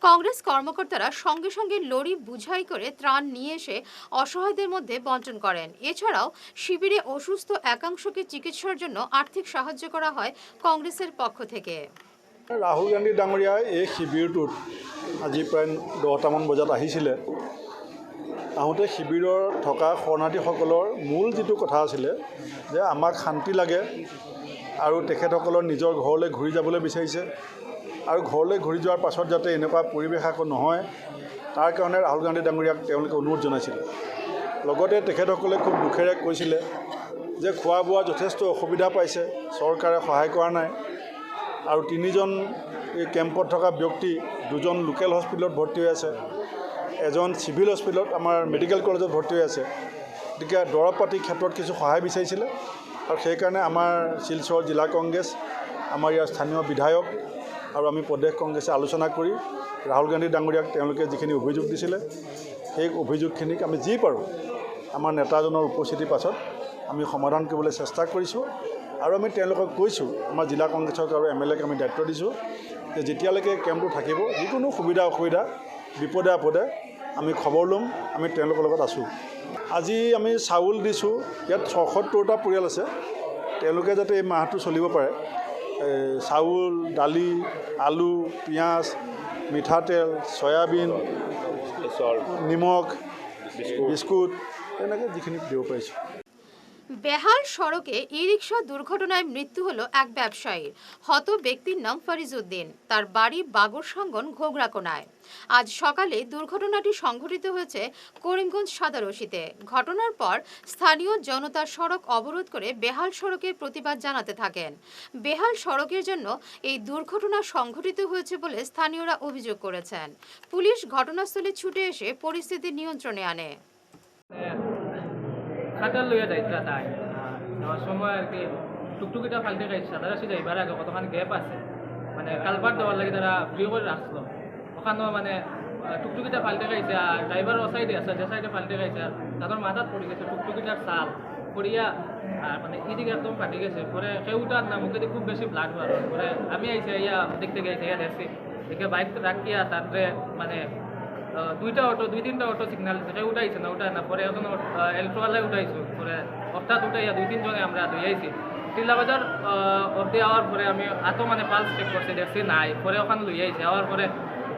কংগ্রেস কর্মকর্তারা সঙ্গে সঙ্গে লরি বুঝাই করে ত্রাণ নিয়ে এসে অসহায়দের মধ্যে বণ্টন করেন। এছাড়াও শিবিরে অসুস্থ একাংশকে চিকিৎসার জন্য আর্থিক সাহায্য করা হয় কংগ্রেসের পক্ষ থেকে। ৰাহুল গান্ধী ডাঙৰীয়াই এই শিবিৰটোত আজি প্ৰায় 10টামান বজাত আহিছিলে। আহোঁতে শিবিৰৰ থকা শৰণাৰ্থীসকলৰ মূল যিটো কথা আছিলে যে আমাক শান্তি লাগে আৰু তেখেতসকলৰ নিজৰ ঘৰলৈ ঘূৰি যাবলৈ বিচাৰিছে, আৰু ঘৰলৈ ঘূৰি যোৱাৰ পাছত যাতে এনেকুৱা পৰিৱেশ আকৌ নহয় তাৰ কাৰণে ৰাহুল গান্ধী ডাঙৰীয়াক তেওঁলোকে অনুৰোধ জনাইছিলে। লগতে তেখেতসকলে খুব দুখেৰে কৈছিলে যে খোৱা বোৱা যথেষ্ট অসুবিধা পাইছে, চৰকাৰে সহায় কৰা নাই, আৰু 3জন এই কেম্পত থকা ব্যক্তি 2জন লোকেল হস্পিটেলত ভৰ্তি হৈ আছে, এজন চিভিল হস্পিটেলত আমাৰ মেডিকেল কলেজত ভৰ্তি হৈ আছে। গতিকে দৰৱ পাতিৰ ক্ষেত্ৰত কিছু সহায় বিচাৰিছিলে, আৰু সেইকাৰণে আমাৰ শিলচৰ জিলা কংগ্ৰেছ, আমাৰ ইয়াৰ স্থানীয় বিধায়ক আৰু আমি প্ৰদেশ কংগ্ৰেছে আলোচনা কৰি ৰাহুল গান্ধী ডাঙৰীয়াক তেওঁলোকে যিখিনি অভিযোগ দিছিলে সেই অভিযোগখিনিক আমি যি পাৰোঁ আমাৰ নেতাজনৰ উপস্থিতিৰ পাছত আমি সমাধান কৰিবলৈ চেষ্টা কৰিছোঁ। আৰু আমি তেওঁলোকক কৈছোঁ, আমাৰ জিলা কংগ্ৰেছক আৰু MLAক আমি দায়িত্ব দিছোঁ যে যেতিয়ালৈকে কেম্পটো থাকিব যিকোনো সুবিধা অসুবিধা বিপদে আপদে আমি খবৰ ল'ম, আমি তেওঁলোকৰ লগত আছোঁ। আজি আমি চাউল দিছোঁ, ইয়াত 76টা পৰিয়াল আছে, তেওঁলোকে যাতে এই মাহটো চলিব পাৰে চাউল, দালি, আলু, পিঁয়াজ, মিঠাতেল, চয়াবিন, নিমখ, বিস্কুট এনেকৈ যিখিনি দিব পাৰিছোঁ। বেহাল সড়কে ই-রিকশা দুর্ঘটনায় মৃত্যু হলো এক ব্যবসায়ীর। হত ব্যক্তির নাম ফরিজউদ্দিন, তার বাড়ি বাগরসাঙ্গন ঘোগরাকোনায়। আজ সকালে দুর্ঘটনাটি সংঘটিত হয়েছে করিমগঞ্জ সাদারশিতে। ঘটনার পর স্থানীয় জনতা সড়ক অবরোধ করে বেহাল সড়কের প্রতিবাদ জানাতে থাকেন। বেহাল সড়কের জন্য এই দুর্ঘটনা সংঘটিত হয়েছে বলে স্থানীয়রা অভিযোগ করেছেন। পুলিশ ঘটনাস্থলে ছুটে এসে পরিস্থিতি নিয়ন্ত্রণে আনে। খাটার লইয়া যাইতা তাই যাওয়ার সময় আর কি টুকটুকিটা ফালতে খাইছে, সাদারাশি যাইবার আগে কতখানি গ্যাপ আছে, মানে কালভার দেওয়ার লাগে তারা ফ্রি করে রাখলো, ওখানেও মানে টুকটুকিটা ফালতে খাইছে, আর ড্রাইভার ও সাইডে আছে, যে সাইডে ফালতে খাইছে আর তাদের মাথাত পড়ে গেছে টুকটুকিটার চাল পড়িয়া, আর মানে এদিকে একদম ফাটি গেছে। পরে কেউটার না মুখে খুব বেশি ব্লাড বার হয়। পরে আমি আইসি ইয়া দেখতে গেছি, ইয়া দেখছি দেখে বাইক রাখিয়া তারপরে মানে 2-3টা অটো সিগনাল দিচ্ছে, উঠাইছে না উঠায় না। পরে এখন এলট্রোওয়ালায় উঠাইছো, পরে অর্থাৎ উঠাইয়া 2-3 জনে আমরা দইয়াইছি। টিলাবাজার অবধি আওয়ার পরে আমি এত মানে পালস চেক করছি, দেখছি নাই। পরে ওখানে লইয়াইছে, আওয়ার পরে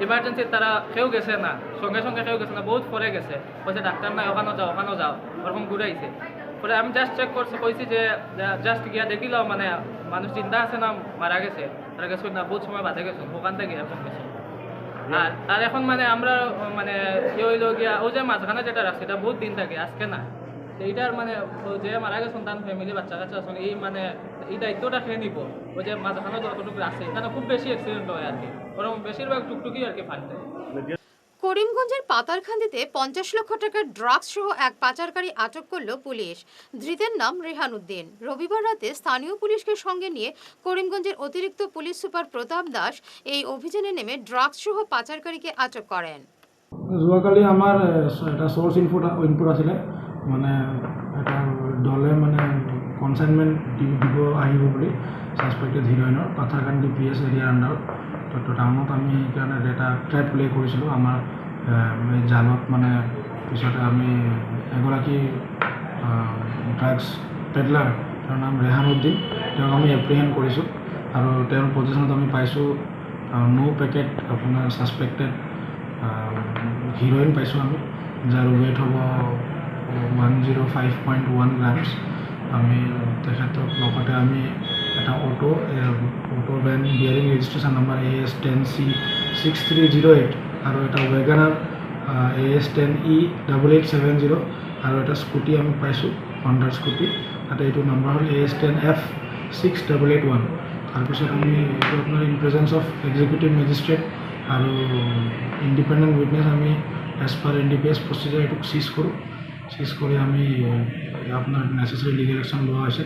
ইমার্জেন্সি তারা কেউ গেছে না, সঙ্গে সঙ্গে কেউ গেছে না, বহুত পরে গেছে, বলছে ডাক্তার নাই, ওখানেও যাও ওরকম ঘুরাইছে। পরে আমি জাস্ট চেক করছি, কইছি যে জাস্ট গিয়া দেখিলাম মানে মানুষ চিন্তা আছে না মারা গেছে, তারা গেছো না বহুত সময় বাদে গেছো, ওখান থেকে এরকম গেছে। আর এখন মানে আমরা মানে হইল গিয়া ও যে মাঝখানে যেটা রাখছে এটা বহুত দিন থাকে, আজকে না। এইটার মানে যে মারা গেছেন তার ফ্যামিলি বাচ্চা কাচ্চা আছেন, এই মানে এই দায়িত্বটা খেয়ে নিব। ওই যে মাঝখানে যতটুকু রাখছে এখানে খুব বেশি অ্যাক্সিডেন্ট হয় আর কি, ওরকম বেশিরভাগ টুকটুকি আর কি ফালতে। করিমগঞ্জের পাতারখান্দিতে 50 লক্ষ টাকার ড্রাগস সহ এক পাচারকারী আটক করল পুলিশ। ধৃতের নাম রেহান উদ্দিন। রবিবার রাতে স্থানীয় পুলিশকে সঙ্গে নিয়ে করিমগঞ্জের অতিরিক্ত পুলিশ সুপার প্রতাপ দাস এই অভিযানে নেমে ড্রাগস সহ পাচারকারীকে আটক করেন। যোৱাকালি আমাৰ এটা সোর্স ইনপুট আছিলে, মানে এটা দলে মানে কনসাইনমেন্ট দিব আহিব বুলি সাসপেক্টেড হিরোইনৰ পাথাৰকান্দি PS এৰিয়াৰ আণ্ডাৰত। তো টাউনত আমি সেইকাৰণে এটা ট্ৰেপ প্লে কৰিছিলোঁ আমাৰ জালত। মানে পিছতে আমি এগৰাকী ড্ৰাগছ পেডলাৰ, তেওঁৰ নাম ৰেহান উদ্দিন, তেওঁক আমি এপ্ৰিহেণ্ড কৰিছোঁ আৰু তেওঁৰ পজিশ্যনত আমি পাইছোঁ নো পেকেট আপোনাৰ ছাছপেক্টেড হিৰইন পাইছোঁ আমি, যাৰ ৱেইট হ'ব 105.1 গ্ৰামছ। আমি তেখেতক লগতে আমি এটা auto van bearing registration number AS10C6308 আৰু এটা ৱেগানাৰ AS10E8870 আৰু এটা স্কুটি আমি পাইছোঁ, হণ্ডাৰ স্কুটি, তাতে এইটো নম্বৰ হ'ল AS10F6881। তাৰপিছত আমি এইটো আপোনাৰ in presence of executive magistrate আৰু ইণ্ডিপেণ্ডেণ্ট উইটনেছ আমি এজ পাৰ NDPS প্ৰচিজাৰ এইটোক চিজ কৰোঁ। চিজ কৰি আমি আপোনাৰ নেচেচাৰী লিগেল একশ্যন লোৱা হৈছে।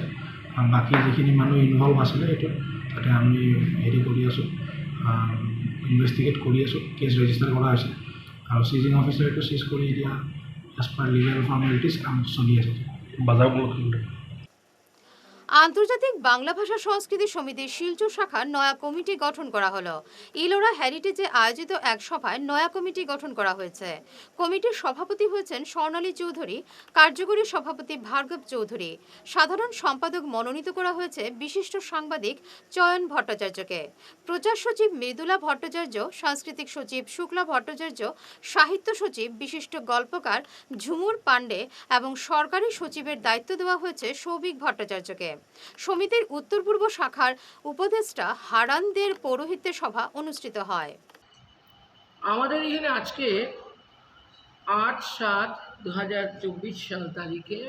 বাকী যিখিনি মানুহ ইনভলভ আছিলে এইটো তাতে আমি হেৰি কৰি আছোঁ, ইনভেষ্টিগেট কৰি আছোঁ, কেছ ৰেজিষ্টাৰ কৰা হৈছে আৰু চিজিং অফিচাৰ এইটো চিজ কৰি এতিয়া এজ পাৰ লিগেল ফৰ্মেলিটিজ কাম চলি আছে। আন্তর্জাতিক বাংলা ভাষা সংস্কৃতি সমিতির শিলচর শাখার নয়া কমিটি গঠন করা হলো। ইলোরা হেরিটেজে আয়োজিত এক সভায় নয়া কমিটি গঠন করা হয়েছে। কমিটির সভাপতি হয়েছেন স্বর্ণালী চৌধুরী, কার্যকরী সভাপতি ভার্গব চৌধুরী। সাধারণ সম্পাদক মনোনীত করা হয়েছে বিশিষ্ট সাংবাদিক চয়ন ভট্টাচার্যকে। প্রচার সচিব মৃদুলা ভট্টাচার্য, সাংস্কৃতিক সচিব শুক্লা ভট্টাচার্য, সাহিত্য সচিব বিশিষ্ট গল্পকার ঝুমুর পাণ্ডে এবং সরকারি সচিবের দায়িত্ব দেওয়া হয়েছে সৌভিক ভট্টাচার্যকে। সমিতির উত্তর পূর্ব শাখার উপদেষ্টা হারানদের পৌরোহিত্যে সভা অনুষ্ঠিত হয়। আমাদের এখানে আজকে 8/7/2024 সাল তারিখে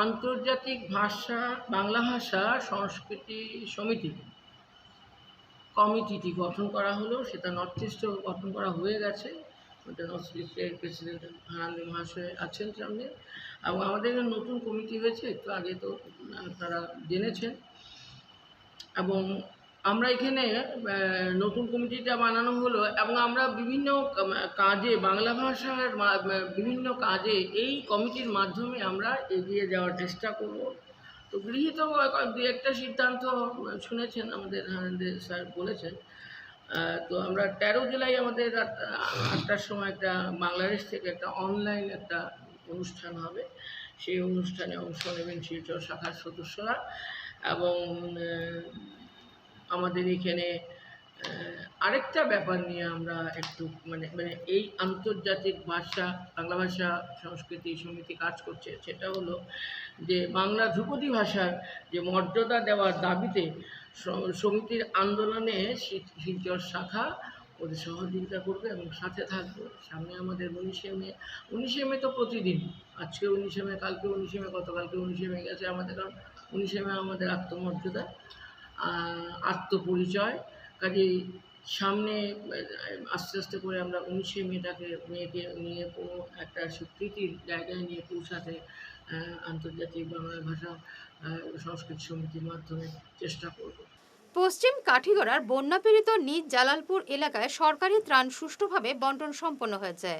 আন্তর্জাতিক ভাষা বাংলা ভাষা সংস্কৃতি সমিতি কমিটিটি গঠন করা হলো। সেটা নর্থ ইস্টে গঠন করা হয়ে গেছে। ওটা নর্থ ইস্টের প্রেসিডেন্ট হারানদে মহাশয় আছেন সামনে, এবং আমাদের নতুন কমিটি হয়েছে, একটু আগে তো আপনারা জেনেছেন। এবং আমরা এখানে নতুন কমিটিটা বানানো হলো এবং আমরা বিভিন্ন কাজে বাংলা ভাষার বিভিন্ন কাজে এই কমিটির মাধ্যমে আমরা এগিয়ে যাওয়ার চেষ্টা করব। তো গৃহীত দু একটা সিদ্ধান্ত শুনেছেন, আমাদের হারানদে স্যার বলেছেন। তো আমরা 13 জুলাই আমাদের 8টার সময় একটা বাংলাদেশ থেকে একটা অনলাইন একটা অনুষ্ঠান হবে। সেই অনুষ্ঠানে অংশ নেবেন শিলচর শাখার সদস্যরা। এবং আমাদের এখানে আরেকটা ব্যাপার নিয়ে আমরা একটু মানে এই আন্তর্জাতিক ভাষা বাংলা ভাষা সংস্কৃতি সমিতি কাজ করছে, সেটা হলো যে বাংলা ধ্রুপদী ভাষার যে মর্যাদা দেওয়ার দাবিতে সমিতির আন্দোলনে শিলচর শাখা ওদের সহযোগিতা করবে এবং সাথে থাকবে। সামনে আমাদের 19শে মে তো প্রতিদিন, আজকে 19শে মে, কালকে 19শে মে, গতকালকে 19শে মে গেছে আমাদের, কারণ 19শে মে আমাদের আত্মমর্যাদা আত্মপরিচয়। কাজেই সামনে আস্তে আস্তে করে আমরা 19শে মেয়েকে নিয়ে কোনো একটা স্বীকৃতির জায়গায় নিয়ে পৌঁছাতে আন্তর্জাতিক বাংলা ভাষা সংস্কৃতি সমিতির মাধ্যমে চেষ্টা করব। পশ্চিম কাঠিগড়ার বন্যাপীড়িত নিজ জালালপুর এলাকায় সরকারি ত্রাণ সুষ্ঠুভাবে বন্টন সম্পন্ন হয়েছে।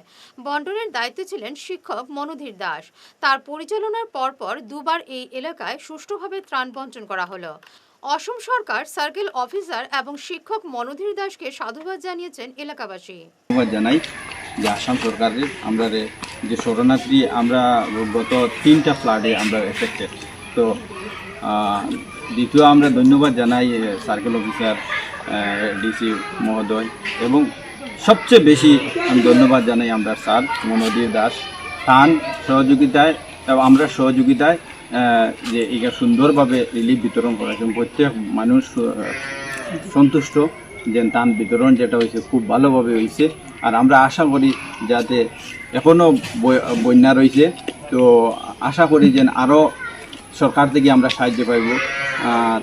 বন্টনের দায়িত্বে ছিলেন শিক্ষক মনোধীর দাস। তার পরিচালনার পরপর দুবার এই এলাকায় সুষ্ঠুভাবে ত্রাণ বন্টন করা হলো। অসম সরকার, সার্কেল অফিসার এবং শিক্ষক মনোধীর দাসকে সাধুবাদ জানিয়েছেন এলাকাবাসী। ধন্যবাদ জানাই যে আসাম সরকারের আমরা যে শরণার্থী আমরা গত 3টা ফ্লাডে আমরা এফেক্টেড। তো দ্বিতীয় আমরা ধন্যবাদ জানাই সার্কেল অফিসার ডিসি মহোদয়, এবং সবচেয়ে বেশি আমি ধন্যবাদ জানাই আমরা স্যার মনোধীর দাস। তার সহযোগিতায় এবং আমরা সহযোগিতায় যে এটা সুন্দরভাবে রিলিফ বিতরণ করেছেন। প্রত্যেক মানুষ সন্তুষ্ট যে ত্রাণ বিতরণ যেটা হয়েছে খুব ভালোভাবে হয়েছে। আর আমরা আশা করি যাতে এখনও বন্যা রয়েছে, তো আশা করি যে আরও সরকার থেকে আমরা সাহায্য পাইব। আর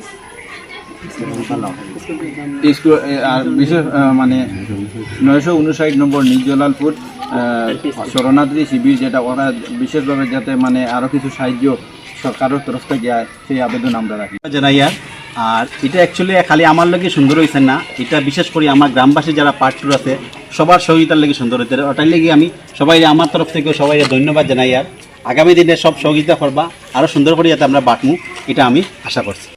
স্কুল আর বিশেষ মানে 959 নম্বর নিজ জালালপুর শরণার্থী শিবির যেটা ওরা বিশেষভাবে যাতে মানে আরও কিছু সাহায্য সরকারের তরফ থেকে সেই আবেদন আমরা রাখি জানাই। আর এটা অ্যাকচুয়ালি খালি আমার লাগে সুন্দর হয়েছে না, এটা বিশেষ করে আমার গ্রামবাসী যারা পার্টটুর আছে সবার সহযোগিতার লাগে সুন্দর হইতে, ওটার লেগে আমি সবাই আমার তরফ থেকে সবাই ধন্যবাদ জানাই। আর আগামী দিনে সব সহযোগিতা করবা আরও সুন্দর করে যাতে আমরা বাটমু, এটা আমি আশা করছি।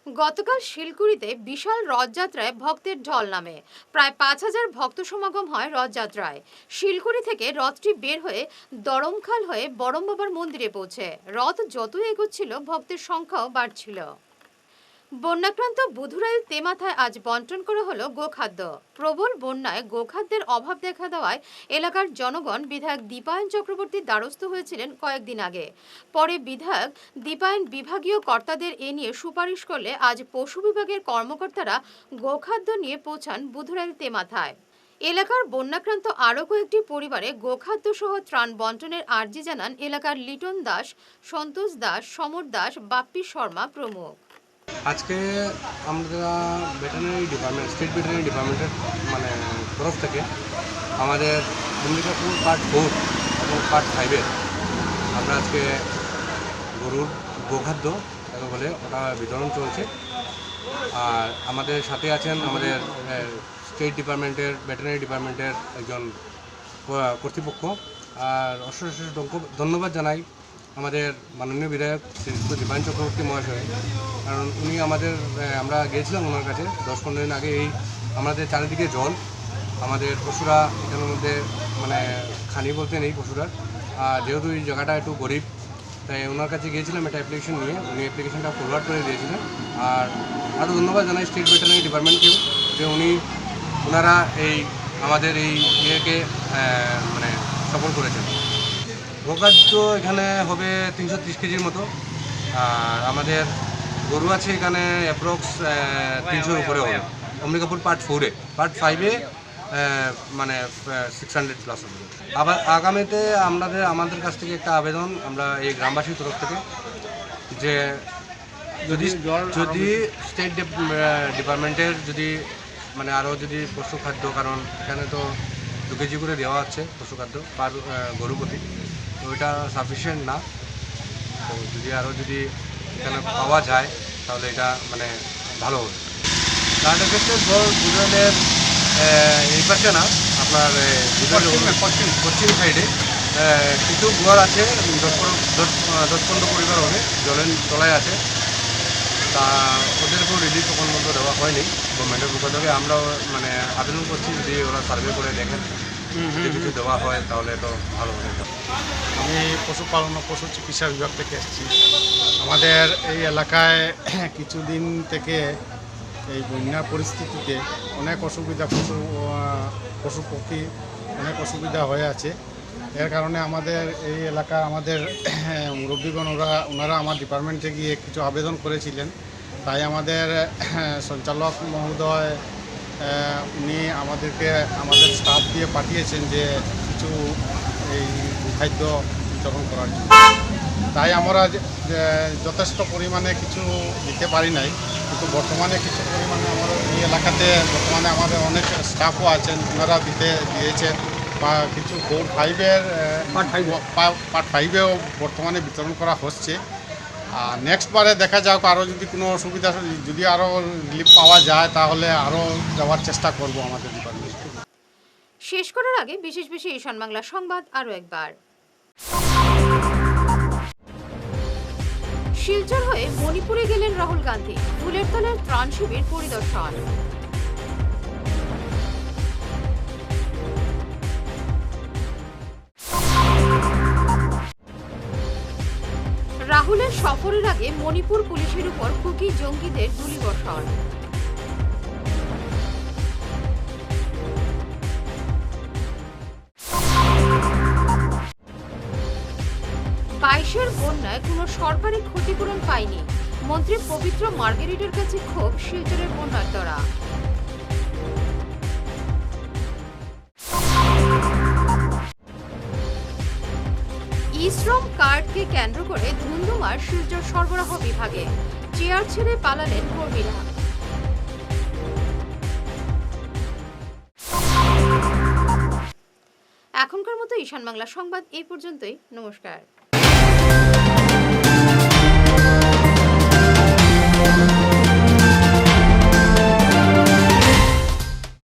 গতকাল শিলকুড়িতে বিশাল রথযাত্রায় ভক্তের ঢল নামে। প্রায় 5000 ভক্ত সমাগম হয় রথযাত্রায়। শিলকুড়ি থেকে রথটি বের হয়ে দরমখাল হয়ে বড়ম বাবার মন্দিরে পৌঁছে। রথ যতই এগোচ্ছিল ভক্তের সংখ্যাও বাড়ছিল। বন্যাক্রান্ত বুধুরাইল তেমাথায় আজ বন্টন করা হলো গোখাদ্য। প্রবল বন্যায় গোখাদ্যের অভাব দেখা দেওয়ায় এলাকার জনগণ বিধায়ক দীপায়ন চক্রবর্তীর দ্বারস্থ হয়েছিলেন কয়েকদিন আগে। পরে বিধায়ক দীপায়ন বিভাগীয় কর্তাদের এ নিয়ে সুপারিশ করলে আজ পশু বিভাগের কর্মকর্তারা গোখাদ্য নিয়ে পৌঁছান বুধুরাইল তেমাথায়। এলাকার বন্যাক্রান্ত আরও কয়েকটি পরিবারে গোখাদ্য সহ ত্রাণ বন্টনের আর্জি জানান এলাকার লিটন দাস, সন্তোষ দাস, সমর দাস, বাপ্পি শর্মা প্রমুখ। আজকে আমরা ভেটেরিনারি ডিপার্টমেন্ট, স্টেট ভেটেরিনারি ডিপার্টমেন্টের তরফ থেকে আমাদের অম্বিকাপুর পার্ট 4 এবং পার্ট 5-এর আমরা আজকে গরুর গোখাদ্য তাকে বলে ওটা বিতরণ চলছে। আর আমাদের সাথে আছেন আমাদের স্টেট ডিপার্টমেন্টের ভেটেরিনারি ডিপার্টমেন্টের একজন কর্তৃপক্ষ। আর অশেষ ধন্যবাদ জানাই আমাদের মাননীয় বিধায়ক শ্রী দীপায়ন চক্রবর্তী মহাশয়, কারণ উনি আমরা গিয়েছিলাম ওনার কাছে 10-15 দিন আগে। এই আমাদের চারিদিকে জল, আমাদের পশুরা এখানের মধ্যে খানি বলতে নেই পশুরা। আর যেহেতু এই জায়গাটা একটু গরিব, তাই ওনার কাছে গিয়েছিলাম একটা অ্যাপ্লিকেশন নিয়ে। উনি অ্যাপ্লিকেশনটা ফরওয়ার্ড করে দিয়েছিলেন। আর আরও ধন্যবাদ জানাই স্টেট ভেটেরিনারি ডিপার্টমেন্টকেও, যে ওনারা এই আমাদের এই ইয়েকে সফল করেছেন। গোখাদ্য এখানে হবে 330 কেজির মতো। আর আমাদের গরু আছে এখানে অ্যাপ্রক্স 300-র উপরে হবে। অম্বিকাপুর পার্ট 4-এ, পার্ট 5-এ 600+ হবে। আবার আগামীতে আমাদের কাছ থেকে একটা আবেদন আমরা এই গ্রামবাসীর তরফ থেকে, যে যদি স্টেট ডিপার্টমেন্টের যদি আরও যদি পশু খাদ্য, কারণ এখানে তো 2 কেজি করে দেওয়া হচ্ছে পশু খাদ্য পার গরু প্রতি, তো ওইটা সাফিসিয়েন্ট না। তো যদি এখানে পাওয়া যায় তাহলে এটা ভালো হবে। তার ক্ষেত্রে বুধুরাইলের এই পাশে না, আপনার পশ্চিম সাইডে কিছু ঘর আছে, 10-15 পরিবার হবে জলের তলায় আছে। তা ওদের উপর রিলিফ তখন মতো দেওয়া হয়নি গভর্নমেন্টের পক্ষ থেকে। আমরাও আবেদন করছি, যদি ওরা সার্ভে করে দেখেন যদি কিছু দেওয়া হয় তাহলে তো ভালো হবে। আমি পশুপালন ও পশু চিকিৎসা বিভাগ থেকে এসেছি। আমাদের এই এলাকায় কিছুদিন থেকে এই বন্যার পরিস্থিতিতে অনেক অসুবিধা, পশু পক্ষী অনেক অসুবিধা হয়ে আছে। এর কারণে আমাদের এই এলাকা আমাদের মুরব্বীগণ ওনারা আমার ডিপার্টমেন্টে গিয়ে কিছু আবেদন করেছিলেন। তাই আমাদের সঞ্চালক মহোদয় উনি আমাদেরকে আমাদের স্টাফ দিয়ে পাঠিয়েছেন যে কিছু এই খাদ্য বিতরণ করার জন্য। তাই আমরা যথেষ্ট পরিমাণে কিছু দিতে পারি নাই, কিন্তু বর্তমানে কিছু পরিমাণে আমাদের এই এলাকাতে বর্তমানে আমাদের অনেক স্টাফও আছেন, ওনারা দিয়েছেন। বা কিছু পার্ট 5-এও বর্তমানে বিতরণ করা হচ্ছে। আর নেক্সট বারে দেখা যাক, আরও যদি কোনো অসুবিধা, যদি আরও রিলিফ পাওয়া যায় তাহলে আরও দেওয়ার চেষ্টা করব আমাদের ডিপার্টমেন্ট। শেষ করার আগে বিশেষ ঈশান বাংলা সংবাদ আরও একবার। শিলচর হয়ে মণিপুরে গেলেন রাহুল গান্ধী, ফুলের তলার ত্রাণ শিবির পরিদর্শন। রাহুলের সফরের আগে মণিপুর পুলিশের উপর কুকি জঙ্গিদের গুলিবর্ষণ। বাইশের বন্যায় কোনো সরকারি ক্ষতিপূরণ পায়নি, মন্ত্রী পবিত্র মার্গেরিটের কাছে ক্ষোভ শিলচরের বন্যার্তরা। ই-শ্রম কার্ডকে কেন্দ্র করে ধুন্ধুমার শিলচর সরবরাহ বিভাগে, চেয়ার ছেড়ে পালালেন কর্মীরা। এখনকার মতো ঈশান বাংলা সংবাদ এই পর্যন্তই। নমস্কার।